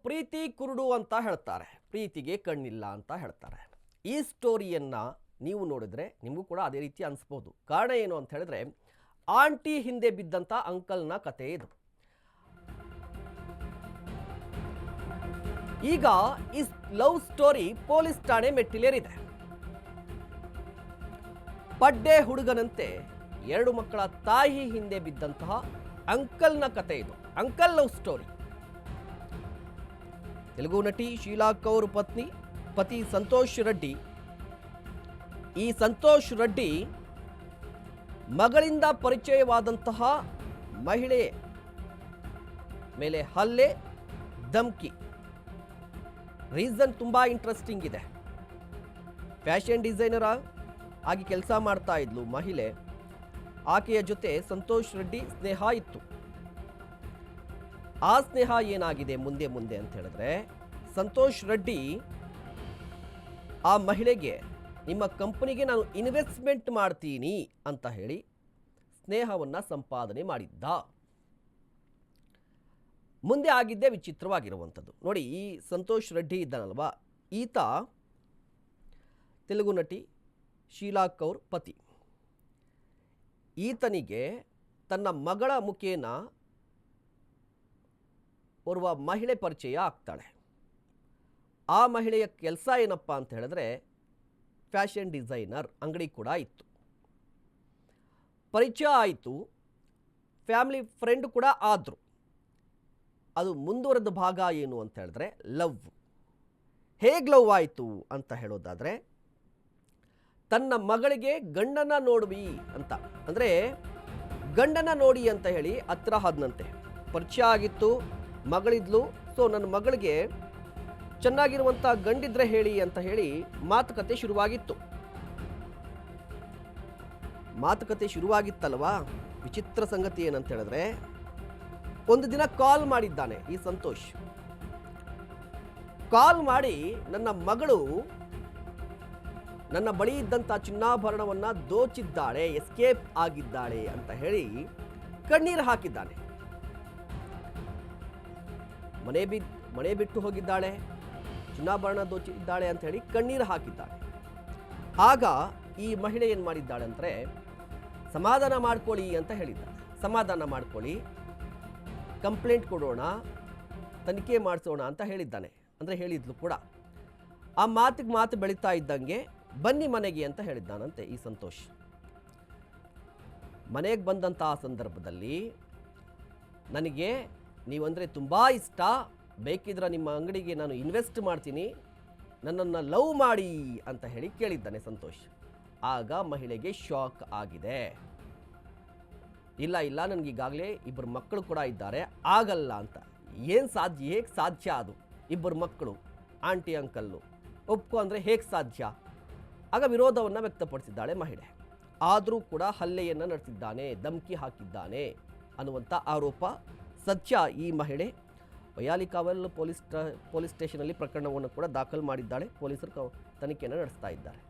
ಪ್ರೀತಿ ಕುರುಡು ಅಂತ ಹೇಳ್ತಾರೆ, ಪ್ರೀತಿಗೆ ಕಣ್ಣಿಲ್ಲ ಅಂತ ಹೇಳ್ತಾರೆ. ಈ ಸ್ಟೋರಿಯನ್ನು ನೀವು ನೋಡಿದ್ರೆ ನಿಮಗೂ ಕೂಡ ಅದೇ ರೀತಿ ಅನಿಸ್ಬೋದು. ಕಾರಣ ಏನು ಅಂತ ಹೇಳಿದ್ರೆ, ಆಂಟಿ ಹಿಂದೆ ಬಿದ್ದಂಥ ಅಂಕಲ್ನ ಕತೆ ಇದು. ಈಗ ಈ ಲವ್ ಸ್ಟೋರಿ ಪೊಲೀಸ್ ಠಾಣೆ ಮೆಟ್ಟಿಲೇರಿದೆ. ಪಡ್ಡೆ ಹುಡುಗನಂತೆ 2 ಮಕ್ಕಳ ತಾಯಿ ಹಿಂದೆ ಬಿದ್ದಂತಹ ಅಂಕಲ್ನ ಕತೆ ಇದು. Uncle love story. ತೆಲುಗು ನಟಿ ಶೀಲಾ ಕೌರ್ ಪತಿ ಸಂತೋಷ್ ರೆಡ್ಡಿ. ಈ ಸಂತೋಷ್ ರೆಡ್ಡಿ ಮಗಳಿಂದ ಪರಿಚಯವಾದಂತಹ ಮಹಿಳೆ ಮೇಲೆ ಹಲ್ಲೆ, ಧಮ್ಕಿ. ರೀಸನ್ ತುಂಬಾ ಇಂಟ್ರೆಸ್ಟಿಂಗ್ ಇದೆ. ಫ್ಯಾಷನ್ ಡಿಸೈನರ್ ಆಗಿ ಕೆಲಸ ಮಾಡ್ತಾ ಇದ್ಲು ಮಹಿಳೆ. ಆಕೆಯ ಜೊತೆ ಸಂತೋಷ್ ರೆಡ್ಡಿ ಸ್ನೇಹ ಇತ್ತು. ಆ ಸ್ನೇಹ ಏನಾಗಿದೆ ಮುಂದೆ ಅಂತ ಹೇಳಿದ್ರೆ, ಸಂತೋಷ್ ರೆಡ್ಡಿ ಆ ಮಹಿಳೆಗೆ ನಿಮ್ಮ ಕಂಪನಿಗೆ ನಾನು ಇನ್ವೆಸ್ಟ್ಮೆಂಟ್ ಮಾಡ್ತೀನಿ ಅಂತ ಹೇಳಿ ಸ್ನೇಹವನ್ನು ಸಂಪಾದನೆ ಮಾಡಿದ್ದ. ಮುಂದೆ ಆಗಿದ್ದೇ ವಿಚಿತ್ರವಾಗಿರುವಂಥದ್ದು. ನೋಡಿ, ಈ ಸಂತೋಷ್ ರೆಡ್ಡಿ ಇದ್ದಾನಲ್ವಾ, ಈತ ತೆಲುಗು ನಟಿ ಶೀಲಾ ಕೌರ್ ಪತಿ. ಈತನಿಗೆ ತನ್ನ ಮಗಳ ಮುಖೇನ ಓರ್ವ ಮಹಿಳೆ ಪರಿಚಯ ಆಗ್ತಾಳೆ. ಆ ಮಹಿಳೆಯ ಕೆಲಸ ಏನಪ್ಪ ಅಂತ ಹೇಳಿದ್ರೆ, ಫ್ಯಾಷನ್ ಡಿಸೈನರ್ ಅಂಗಡಿ ಕೂಡ ಇತ್ತು. ಪರಿಚಯ ಆಯಿತು, ಫ್ಯಾಮಿಲಿ ಫ್ರೆಂಡ್ ಕೂಡ ಆದರು. ಅದು ಮುಂದುವರೆದ ಭಾಗ ಏನು ಅಂತ ಹೇಳಿದ್ರೆ ಲವ್. ಹೇಗೆ ಲವ್ ಆಯಿತು ಅಂತ ಹೇಳೋದಾದರೆ, ತನ್ನ ಮಗಳಿಗೆ ಗಂಡನ ನೋಡ್ವಿ ಅಂತ, ಅಂದರೆ ಗಂಡನ ನೋಡಿ ಅಂತ ಹೇಳಿ ಹತ್ರ ಹೋದ್ನಂತೆ. ಪರಿಚಯ ಆಗಿತ್ತು, ಮಗಳಿದ್ಲು. ಸೊ ನನ್ನ ಮಗಳಿಗೆ ಚೆನ್ನಾಗಿರುವಂಥ ಗಂಡಿದ್ರೆ ಹೇಳಿ ಅಂತ ಹೇಳಿ ಮಾತುಕತೆ ಶುರುವಾಗಿತ್ತಲ್ವಾ. ವಿಚಿತ್ರ ಸಂಗತಿ ಏನಂತ ಹೇಳಿದ್ರೆ, ಒಂದು ದಿನ ಕಾಲ್ ಮಾಡಿದ್ದಾನೆ ಈ ಸಂತೋಷ್. ಕಾಲ್ ಮಾಡಿ ನನ್ನ ಮಗಳು ನನ್ನ ಬಳಿ ಇದ್ದಂಥ ಚಿನ್ನಾಭರಣವನ್ನು ದೋಚಿದ್ದಾಳೆ, ಎಸ್ಕೇಪ್ ಆಗಿದ್ದಾಳೆ ಅಂತ ಹೇಳಿ ಕಣ್ಣೀರು ಹಾಕಿದ್ದಾನೆ. ಮನೆ ಬಿಟ್ಟು ಹೋಗಿದ್ದಾಳೆ, ಚಿನ್ನಾಭರಣ ದೋಚಿದ್ದಾಳೆ ಅಂತ ಹೇಳಿ ಕಣ್ಣೀರು ಹಾಕಿದ್ದಾಳೆ. ಆಗ ಈ ಮಹಿಳೆ ಏನು ಮಾಡಿದ್ದಾಳೆ ಅಂದರೆ, ಸಮಾಧಾನ ಮಾಡ್ಕೊಳ್ಳಿ ಅಂತ ಹೇಳಿದ್ದಾಳೆ. ಸಮಾಧಾನ ಮಾಡ್ಕೊಳ್ಳಿ, ಕಂಪ್ಲೇಂಟ್ ಕೊಡೋಣ, ತನಿಖೆ ಮಾಡಿಸೋಣ ಅಂತ ಹೇಳಿದ್ಲು ಕೂಡ. ಆ ಮಾತು ಬೆಳೀತಾ ಇದ್ದಂಗೆ ಬನ್ನಿ ಮನೆಗೆ ಅಂತ ಹೇಳಿದ್ದಾನಂತೆ ಈ ಸಂತೋಷ್. ಮನೆಗೆ ಬಂದಂತಹ ಸಂದರ್ಭದಲ್ಲಿ, ನನಗೆ ನೀವಂದರೆ ತುಂಬ ಇಷ್ಟ, ಬೇಕಿದ್ರೆ ನಿಮ್ಮ ಅಂಗಡಿಗೆ ನಾನು ಇನ್ವೆಸ್ಟ್ ಮಾಡ್ತೀನಿ, ನನ್ನನ್ನು ಲವ್ ಮಾಡಿ ಅಂತ ಹೇಳಿ ಕೇಳಿದ್ದಾನೆ ಸಂತೋಷ್. ಆಗ ಮಹಿಳೆಗೆ ಶಾಕ್ ಆಗಿದೆ. ಇಲ್ಲ ನನಗೀಗಾಗಲೇ 2 ಮಕ್ಕಳು ಕೂಡ ಇದ್ದಾರೆ, ಆಗಲ್ಲ ಅಂತ. ಹೇಗೆ ಸಾಧ್ಯ ಅದು? 2 ಮಕ್ಕಳು, ಆಂಟಿ ಅಂಕಲ್ಲು, ಒಪ್ಕೊ ಅಂದರೆ ಹೇಗೆ ಸಾಧ್ಯ? ಆಗ ವಿರೋಧವನ್ನು ವ್ಯಕ್ತಪಡಿಸಿದ್ದಾಳೆ ಮಹಿಳೆ. ಆದರೂ ಕೂಡ ಹಲ್ಲೆಯನ್ನು ನಡೆಸಿದ್ದಾನೆ, ಧಮಕಿ ಹಾಕಿದ್ದಾನೆ ಅನ್ನುವಂಥ ಆರೋಪ ಸತ್ಯ. ಈ ಮಹಿಳೆ ವಯಾಲಿಕಾವಲ್ ಪೊಲೀಸ್ ಸ್ಟೇಷನಲ್ಲಿ ಪ್ರಕರಣವನ್ನು ಕೂಡ ದಾಖಲು ಮಾಡಿದ್ದಾಳೆ. ಪೊಲೀಸರು ತನಿಖೆಯನ್ನು ನಡೆಸ್ತಾ ಇದ್ದಾರೆ.